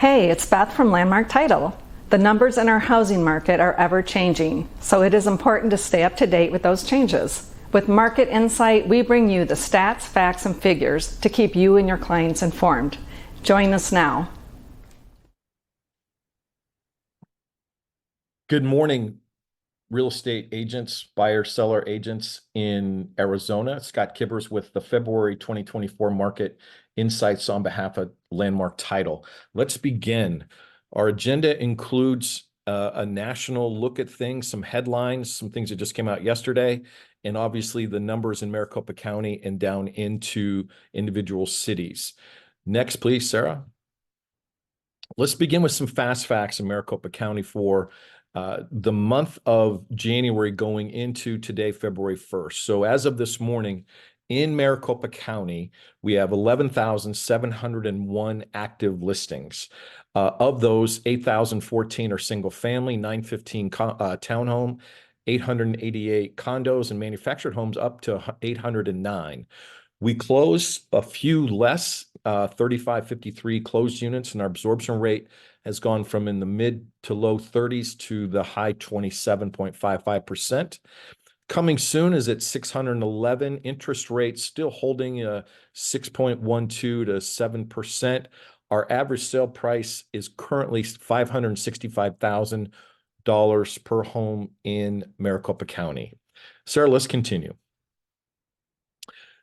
Hey, it's Beth from Landmark Title. The numbers in our housing market are ever changing, so it is important to stay up to date with those changes. With Market Insight, we bring you the stats, facts, and figures to keep you and your clients informed. Join us now. Good morning, real estate agents, buyer-seller agents in Arizona. Scott Kiburz with the February 2024 Market Insights on behalf of Landmark Title. Let's begin. Our agenda includes a national look at things, some headlines, some things that just came out yesterday, and obviously the numbers in Maricopa County and down into individual cities. Next, please, Sarah. Let's begin with some fast facts in Maricopa County for the month of January going into today, February 1st. So as of this morning, in Maricopa County, we have 11,701 active listings. Of those, 8,014 are single family, 915 townhome, 888 condos, and manufactured homes up to 809. We close a few less, 3,553 closed units, and our absorption rate has gone from in the mid to low 30s to the high 27.55%. Coming soon is at 611. Interest rates still holding 6.12 to 7%. Our average sale price is currently $565,000 per home in Maricopa County. Sarah, let's continue.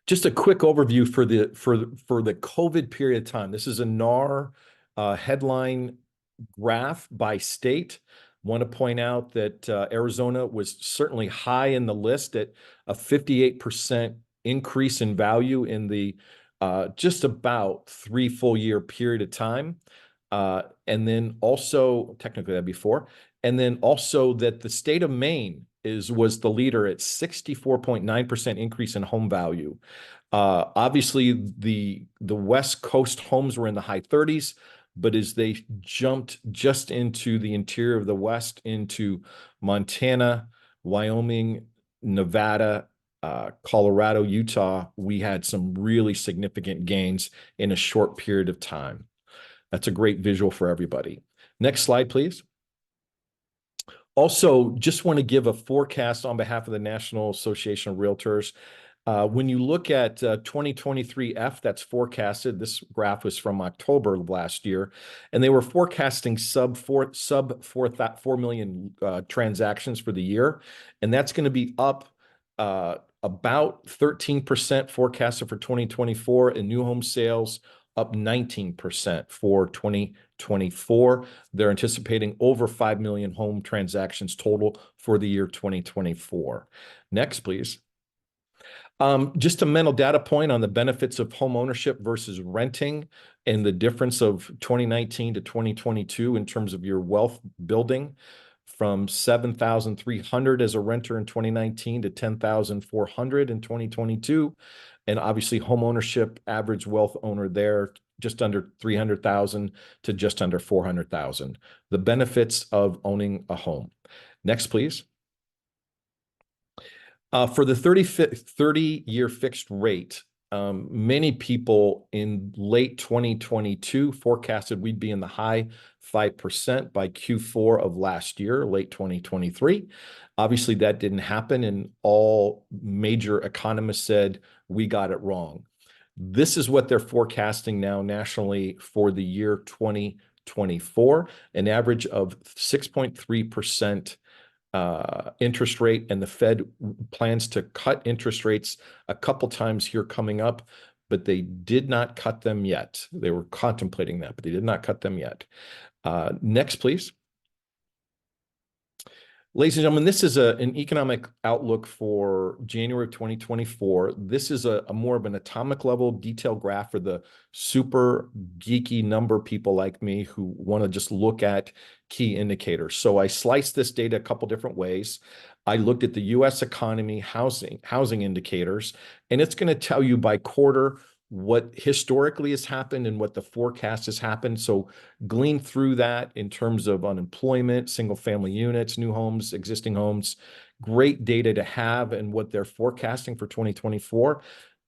Just a quick overview for the COVID period of time. This is a NAR headline graph by state. Want to point out that Arizona was certainly high in the list at a 58% increase in value in the just about 3 full year period of time. And then also, technically that'd be 4. And then also that the state of Maine was the leader at 64.9% increase in home value. Obviously, the West Coast homes were in the high 30s, but as they jumped just into the interior of the West, into Montana, Wyoming, Nevada, Colorado, Utah, we had some really significant gains in a short period of time. That's a great visual for everybody. Next slide, please. Also, just want to give a forecast on behalf of the National Association of Realtors. When you look at 2023F, that's forecasted. This graph was from October of last year, and they were forecasting sub 4 million transactions for the year, and that's going to be up about 13% forecasted for 2024, and new home sales up 19% for 2024. They're anticipating over 5 million home transactions total for the year 2024. Next, please. Just a mental data point on the benefits of home ownership versus renting and the difference of 2019 to 2022 in terms of your wealth building, from 7,300 as a renter in 2019 to 10,400 in 2022. And obviously home ownership, average wealth owner there, just under 300,000 to just under 400,000. The benefits of owning a home. Next, please. For the 30-year fixed rate, many people in late 2022 forecasted we'd be in the high 5% by Q4 of last year, late 2023. Obviously, that didn't happen, and all major economists said we got it wrong. This is what they're forecasting now nationally for the year 2024, an average of 6.3% interest rate, and the Fed plans to cut interest rates a couple times here coming up, but they did not cut them yet. They were contemplating that, but they did not cut them yet. Next, please. Ladies and gentlemen, this is an economic outlook for January of 2024. This is a more of an atomic level detail graph for the super geeky number people like me who want to just look at key indicators. So I sliced this data a couple different ways. I looked at the U.S. economy, housing indicators, and it's going to tell you by quarter what historically has happened and what the forecast has happened. So glean through that in terms of unemployment, single family units, new homes, existing homes, great data to have and what they're forecasting for 2024.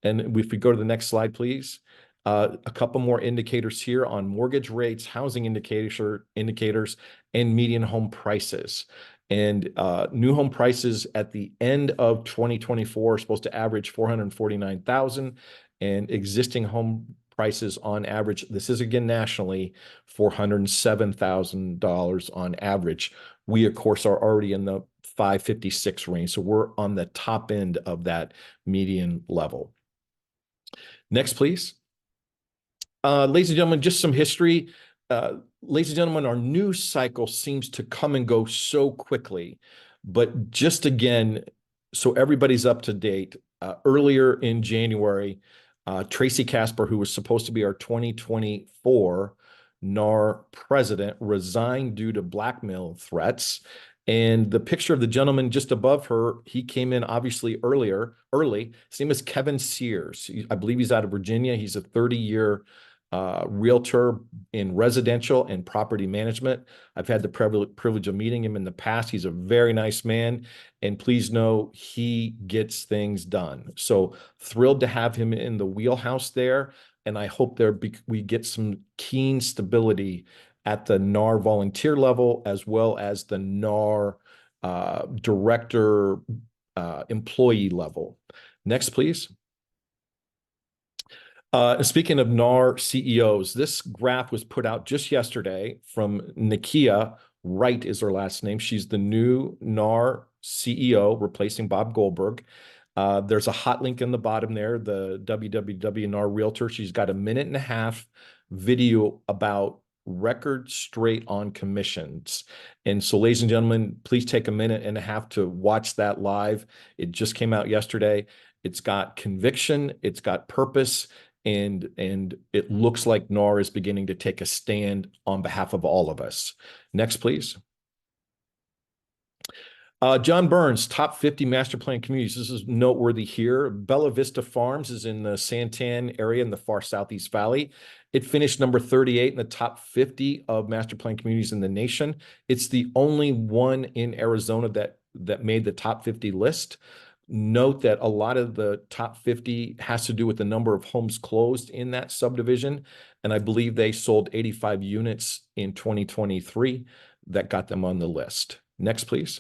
And if we go to the next slide, please. A couple more indicators here on mortgage rates, housing indicators, and median home prices. And new home prices at the end of 2024 are supposed to average 449,000, and existing home prices on average, this is again nationally, $407,000 on average. We, of course, are already in the 556 range, so we're on the top end of that median level. Next, please. Ladies and gentlemen, just some history. Ladies and gentlemen, our news cycle seems to come and go so quickly, but just again, so everybody's up to date, earlier in January, Tracy Casper, who was supposed to be our 2024 NAR president, resigned due to blackmail threats. And the picture of the gentleman just above her, he came in obviously early. His name is Kevin Sears. I believe he's out of Virginia. He's a 30-year realtor in residential and property management. I've had the privilege of meeting him in the past. He's a very nice man, and please know he gets things done. So thrilled to have him in the wheelhouse there, and I hope we get some keen stability at the NAR volunteer level, as well as the NAR director employee level. Next, please. Speaking of NAR CEOs, this graph was put out just yesterday from Nakia Wright is her last name. She's the new NAR CEO, replacing Bob Goldberg. There's a hot link in the bottom there, the www.NAR Realtor. She's got a 1.5-minute video about record straight on commissions. And so, ladies and gentlemen, please take a 1.5 minutes to watch that live. It just came out yesterday. It's got conviction, it's got purpose, and it looks like NAR is beginning to take a stand on behalf of all of us. Next, please. John Burns, top 50 master plan communities. This is noteworthy here. Bella Vista Farms is in the Santan area in the far Southeast Valley. It finished number 38 in the top 50 of master plan communities in the nation. It's the only one in Arizona that made the top 50 list. Note that a lot of the top 50 has to do with the number of homes closed in that subdivision. And I believe they sold 85 units in 2023 that got them on the list. Next, please.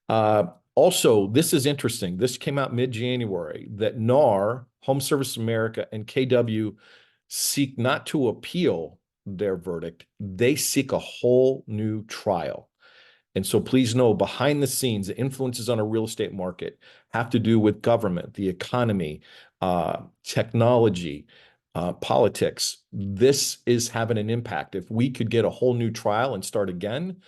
Also, this is interesting. This came out mid-January that NAR, Home Service America, and KW seek not to appeal their verdict. They seek a whole new trial. And so please know, behind the scenes, the influences on a real estate market have to do with government, the economy, technology, politics. This is having an impact. If we could get a whole new trial and start again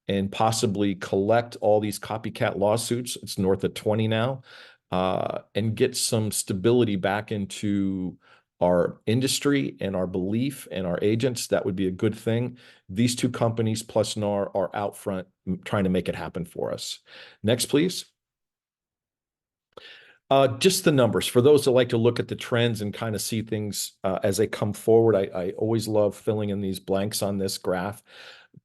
and possibly collect all these copycat lawsuits, it's north of 20 now, and get some stability back into our industry and our belief and our agents, that would be a good thing. These two companies plus NAR are out front trying to make it happen for us. Next, please. Just the numbers. For those that like to look at the trends and kind of see things as they come forward, I always love filling in these blanks on this graph.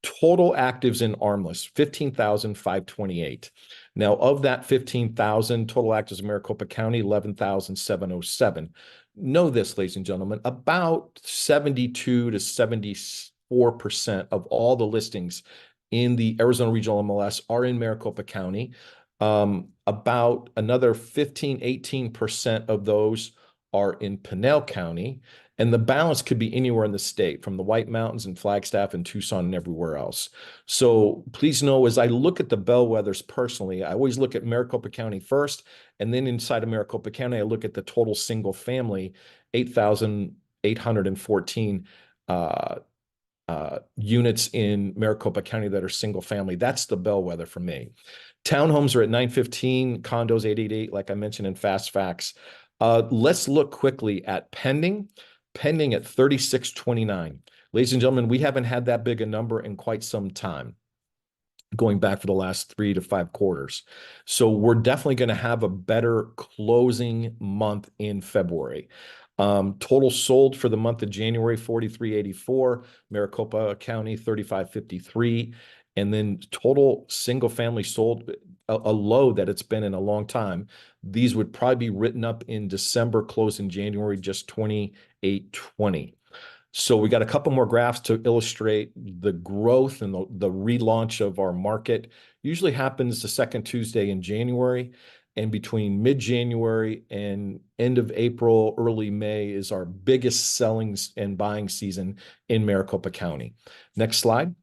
Total actives in ARMLS, 15,528. Now, of that 15,000, total actives in Maricopa County, 11,707. Know this, ladies and gentlemen, about 72 to 74% of all the listings in the Arizona Regional MLS are in Maricopa County. About another 15–18% of those are in Pinal County, and the balance could be anywhere in the state, from the White Mountains and Flagstaff and Tucson and everywhere else. So please know, as I look at the bellwethers personally, I always look at Maricopa County first, and then inside of Maricopa County, I look at the total single family, 8,814 units in Maricopa County that are single family. That's the bellwether for me. Townhomes are at 915, condos 888, like I mentioned in Fast Facts. Let's look quickly at pending at 3629. Ladies and gentlemen, we haven't had that big a number in quite some time, going back for the last 3 to 5 quarters. So we're definitely going to have a better closing month in February. Total sold for the month of January, 4384, Maricopa County, 3553. And then total single family sold a low that it's been in a long time. These would probably be written up in December, close in January, just 28.20. So we got a couple more graphs to illustrate the growth and the relaunch of our market. Usually happens the second Tuesday in January, and between mid-January and end of April, early May is our biggest selling and buying season in Maricopa County. Next slide.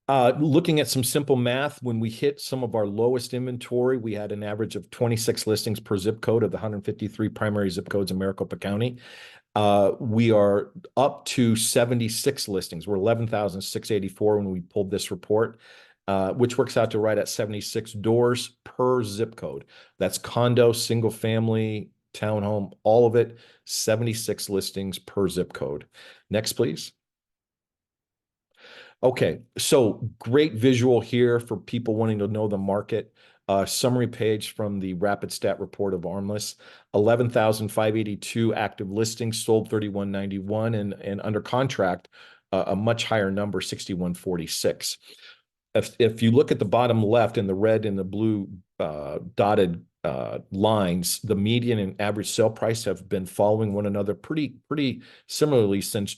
Looking at some simple math, when we hit some of our lowest inventory, we had an average of 26 listings per zip code of the 153 primary zip codes in Maricopa County. We are up to 76 listings. We're 11,684 when we pulled this report, which works out to right at 76 doors per zip code. That's condo, single family, townhome, all of it, 76 listings per zip code. Next, please. Okay, so great visual here for people wanting to know the market. Summary page from the Rapid Stat report of ARMLS. 11,582 active listings, sold 3,191, and under contract, a much higher number, 6,146. If you look at the bottom left in the red and the blue dotted lines, the median and average sale price have been following one another pretty similarly since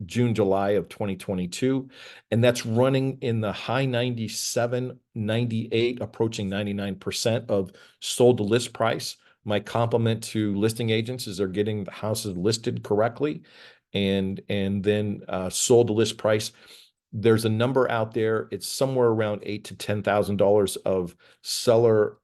June, July of 2022. And that's running in the high 97, 98, approaching 99% of sold to list price. My compliment to listing agents is they're getting the houses listed correctly and then sold to list price. There's a number out there. It's somewhere around $8,000 to $10,000 of seller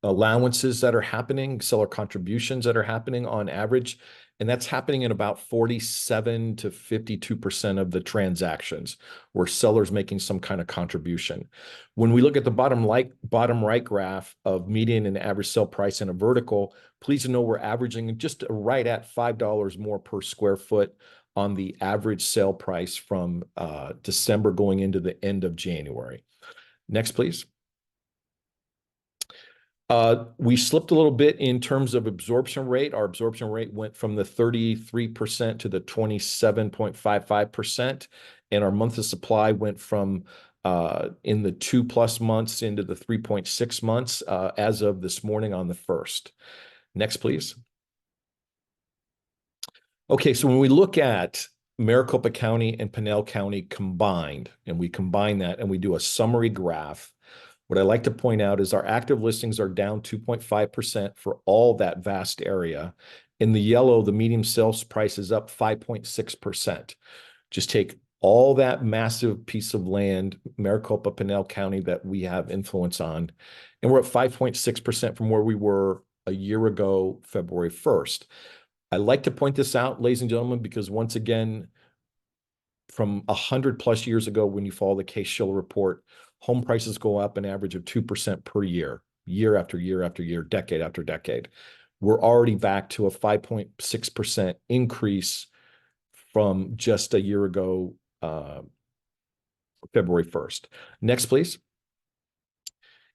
allowances that are happening, seller contributions that are happening on average. And that's happening in about 47 to 52% of the transactions where sellers making some kind of contribution. When we look at the bottom right graph of median and average sale price in a vertical, please know we're averaging just right at $5 more per square foot on the average sale price from December going into the end of January. Next, please. We slipped a little bit in terms of absorption rate. Our absorption rate went from the 33% to the 27.55%. And our month of supply went from in the 2+ months into the 3.6 months as of this morning on the 1st. Next, please. Okay, so when we look at Maricopa County and Pinal County combined, and we combine that and we do a summary graph, what I like to point out is our active listings are down 2.5% for all that vast area. In the yellow, the median sales price is up 5.6%. Just take all that massive piece of land, Maricopa, Pinal County, that we have influence on, and we're at 5.6% from where we were a year ago, February 1st. I like to point this out, ladies and gentlemen, because once again, from 100+ years ago, when you follow the Case-Shiller report, home prices go up an average of 2% per year, year after year after year, decade after decade. We're already back to a 5.6% increase from just a year ago, February 1st. Next, please.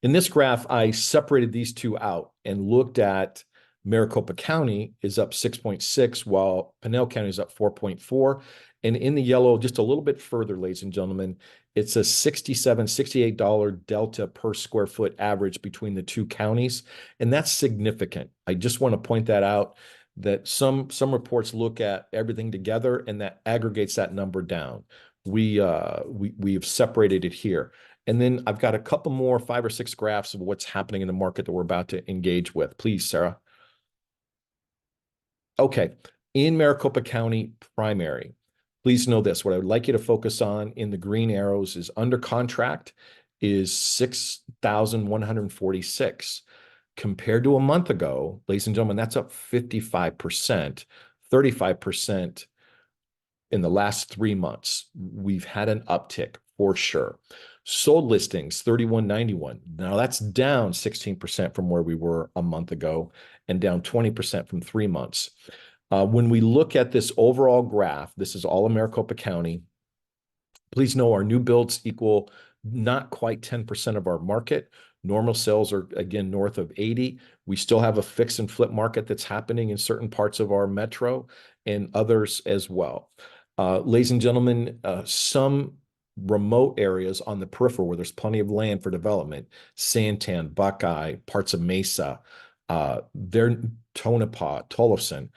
In this graph, I separated these two out and looked at Maricopa County is up 6.6, while Pinal County is up 4.4. And in the yellow, just a little bit further, ladies and gentlemen, it's a $67, $68 delta per square foot average between the two counties. And that's significant. I just want to point that out, that some reports look at everything together and that aggregates that number down. We have separated it here. And then I've got a couple more 5 or 6 graphs of what's happening in the market that we're about to engage with. Please, Sarah. Okay, in Maricopa County primary, please know this. What I would like you to focus on in the green arrows is under contract is 6,146. Compared to a month ago, ladies and gentlemen, that's up 55%, 35% in the last 3 months. We've had an uptick for sure. Sold listings, 3,191. Now that's down 16% from where we were a month ago and down 20% from 3 months. When we look at this overall graph, this is all of Maricopa County. Please know our new builds equal not quite 10% of our market. Normal sales are, again, north of 80. We still have a fix and flip market that's happening in certain parts of our metro and others as well. Ladies and gentlemen, some remote areas on the peripheral where there's plenty of land for development, Santan, Buckeye, parts of Mesa, their Tonopah, Tolleson,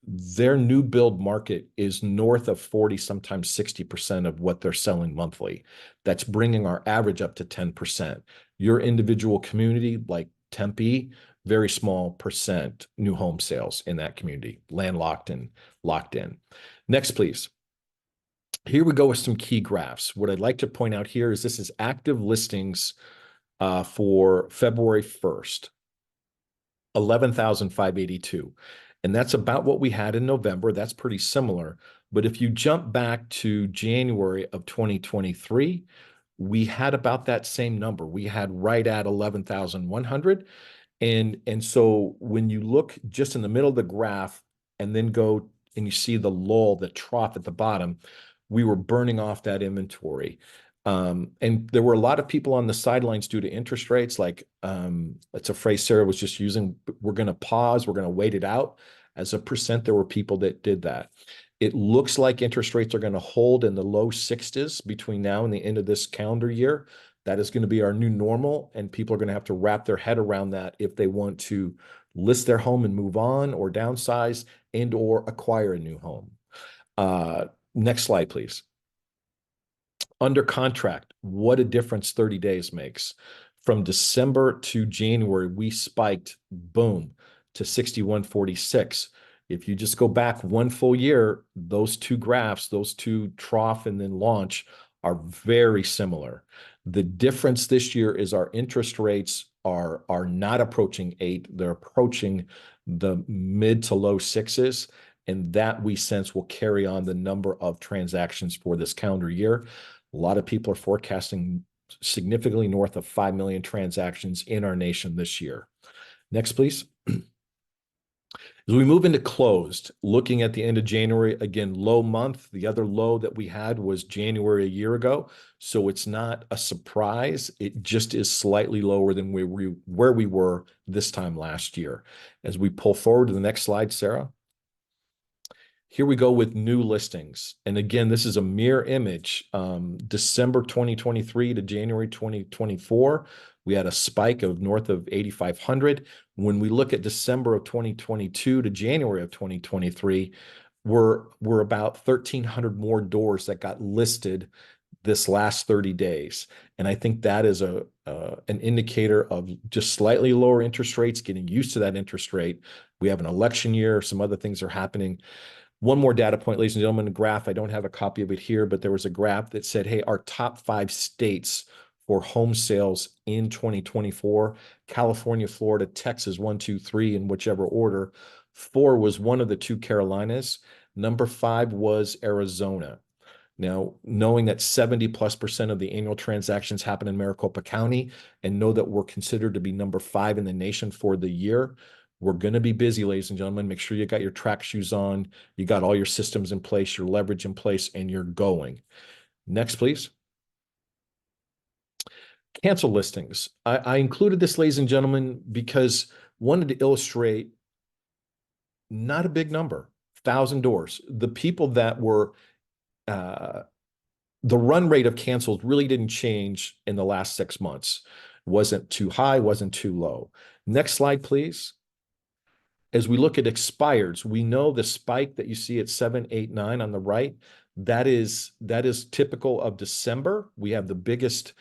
their new build market is north of 40, sometimes 60% of what they're selling monthly. That's bringing our average up to 10%. Your individual community, like Tempe, very small percent new home sales in that community, landlocked and locked in. Next, please. Here we go with some key graphs. What I'd like to point out here is this is active listings for February 1st, 11,582. And that's about what we had in November. That's pretty similar. But if you jump back to January of 2023, we had about that same number. We had right at 11,100. And so when you look just in the middle of the graph and then go and you see the lull, the trough at the bottom, we were burning off that inventory. And there were a lot of people on the sidelines due to interest rates. Like it's a phrase Sarah was just using, we're going to pause, we're going to wait it out. As a percent, there were people that did that. It looks like interest rates are going to hold in the low 60s between now and the end of this calendar year. That is going to be our new normal, and people are going to have to wrap their head around that if they want to list their home and move on, or downsize, and or acquire a new home. Next slide, please. Under contract, what a difference 30 days makes. From December to January, we spiked, boom, to 6146. If you just go back one full year, those two graphs, those two trough and then launch, are very similar. The difference this year is our interest rates are not approaching 8. They're approaching the mid to low 6s. And that we sense will carry on the number of transactions for this calendar year. A lot of people are forecasting significantly north of 5 million transactions in our nation this year. Next, please. As we move into closed, looking at the end of January, again, low month. The other low that we had was January a year ago. So it's not a surprise. It just is slightly lower than where we were this time last year. As we pull forward to the next slide, Sarah. Here we go with new listings. And again, this is a mirror image. December 2023 to January 2024, we had a spike of north of 8,500. When we look at December of 2022 to January of 2023, we're about 1,300 more doors that got listed this last 30 days. And I think that is an indicator of just slightly lower interest rates, getting used to that interest rate. We have an election year, some other things are happening. One more data point, ladies and gentlemen, a graph. I don't have a copy of it here, but there was a graph that said, hey, our top 5 states for home sales in 2024, California, Florida, Texas, 1, 2, 3, in whichever order. 4 was one of the 2 Carolinas. Number 5 was Arizona. Now, knowing that 70+% of the annual transactions happen in Maricopa County, and know that we're considered to be number 5 in the nation for the year, we're going to be busy, ladies and gentlemen. Make sure you got your track shoes on, you got all your systems in place, your leverage in place, and you're going. Next, please. Cancel listings. I included this, ladies and gentlemen, because wanted to illustrate not a big number, 1,000 doors. The people that were, the run rate of cancels really didn't change in the last 6 months. Wasn't too high, wasn't too low. Next slide, please. As we look at expireds, we know the spike that you see at 7, 8, 9 on the right, that is typical of December. We have the biggest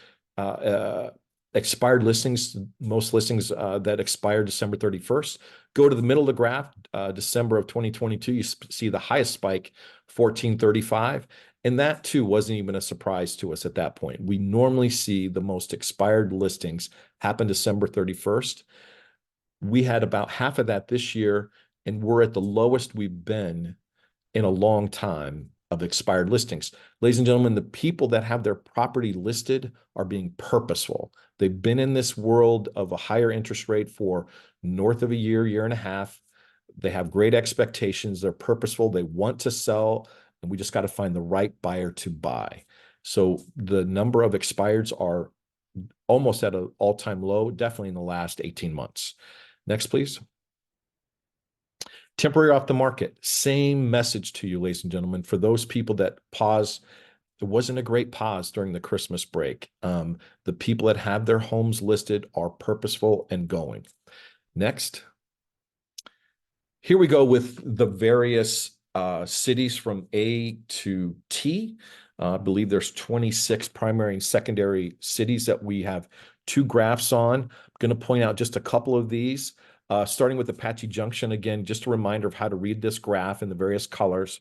expired listings, most listings that expire December 31st. Go to the middle of the graph, December of 2022, you see the highest spike, 1435. And that too wasn't even a surprise to us at that point. We normally see the most expired listings happen December 31st. We had about half of that this year, and we're at the lowest we've been in a long time of expired listings. Ladies and gentlemen, the people that have their property listed are being purposeful. They've been in this world of a higher interest rate for north of a year, year and a half. They have great expectations. They're purposeful. They want to sell, and we just got to find the right buyer to buy. So the number of expireds are almost at an all-time low, definitely in the last 18 months. Next, please. Temporary off the market. Same message to you, ladies and gentlemen. For those people that pause It wasn't a great pause during the Christmas break. The people that have their homes listed are purposeful and going. Next. Here we go with the various cities from A to T. I believe there's 26 primary and secondary cities that we have two graphs on. I'm going to point out just a couple of these, starting with Apache Junction. Again, just a reminder of how to read this graph in the various colors.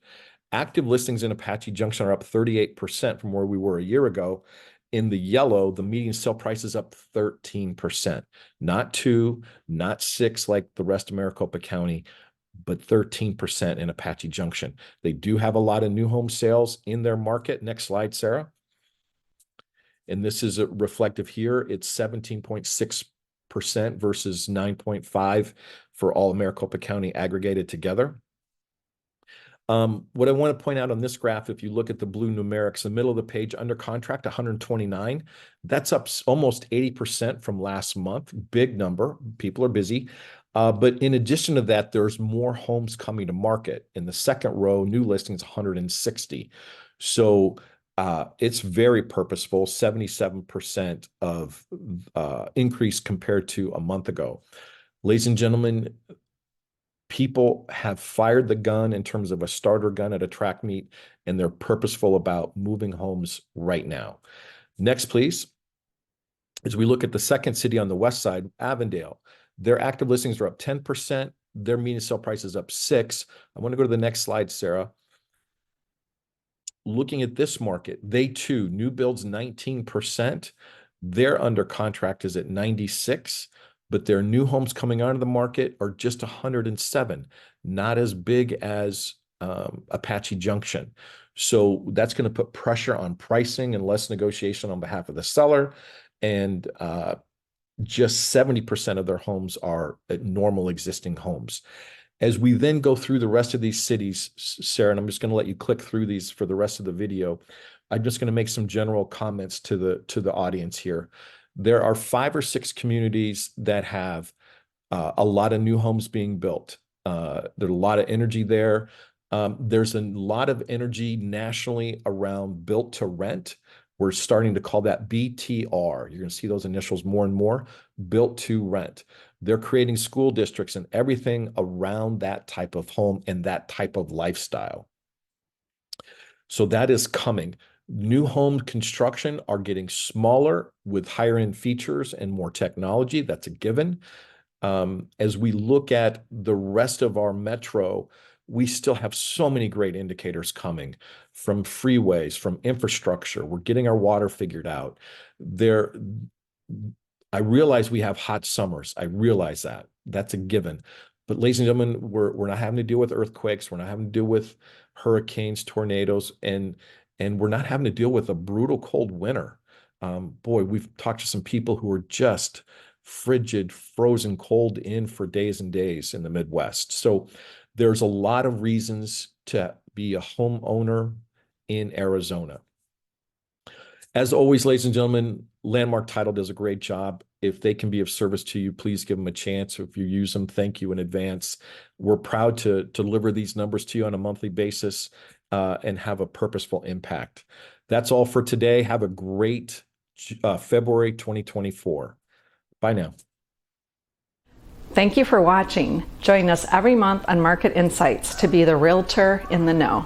Active listings in Apache Junction are up 38% from where we were a year ago. In the yellow, the median sale price is up 13%, not 2, not 6 like the rest of Maricopa County, but 13% in Apache Junction. They do have a lot of new home sales in their market. Next slide, Sarah. And this is reflective here. It's 17.6% versus 9.5% for all Maricopa County aggregated together. What I want to point out on this graph, if you look at the blue numerics, the middle of the page, under contract, 129, that's up almost 80% from last month. Big number. People are busy. But in addition to that, there's more homes coming to market. In the second row, new listings, 160. So it's very purposeful, 77% of increase compared to a month ago. Ladies and gentlemen, people have fired the gun in terms of a starter gun at a track meet, and they're purposeful about moving homes right now. Next, please. As we look at the second city on the west side, Avondale, their active listings are up 10%. Their median sale price is up 6%. I want to go to the next slide, Sarah. Looking at this market, they too, new builds 19%. Their under contract is at 96%. But their new homes coming onto the market are just 107, not as big as Apache Junction. So that's going to put pressure on pricing and less negotiation on behalf of the seller. And just 70% of their homes are normal existing homes. As we then go through the rest of these cities, Sarah, and I'm just going to let you click through these for the rest of the video, I'm just going to make some general comments to the audience here. There are 5 or 6 communities that have a lot of new homes being built. There's a lot of energy there. There's a lot of energy nationally around built to rent. We're starting to call that BTR. You're going to see those initials more and more, built to rent. They're creating school districts and everything around that type of home and that type of lifestyle. So that is coming. New home construction are getting smaller with higher end features and more technology. That's a given. As we look at the rest of our metro, we still have so many great indicators coming from freeways, from infrastructure. We're getting our water figured out. I realize we have hot summers. I realize that. That's a given. But ladies and gentlemen, we're not having to deal with earthquakes. We're not having to deal with hurricanes, tornadoes, and we're not having to deal with a brutal cold winter. Boy, we've talked to some people who are just frigid, frozen cold in for days and days in the Midwest. So there's a lot of reasons to be a homeowner in Arizona. As always, ladies and gentlemen, Landmark Title does a great job. If they can be of service to you, please give them a chance. If you use them, thank you in advance. We're proud to deliver these numbers to you on a monthly basis and have a purposeful impact. That's all for today. Have a great February 2024. Bye now. Thank you for watching. Join us every month on Market Insights to be the realtor in the know.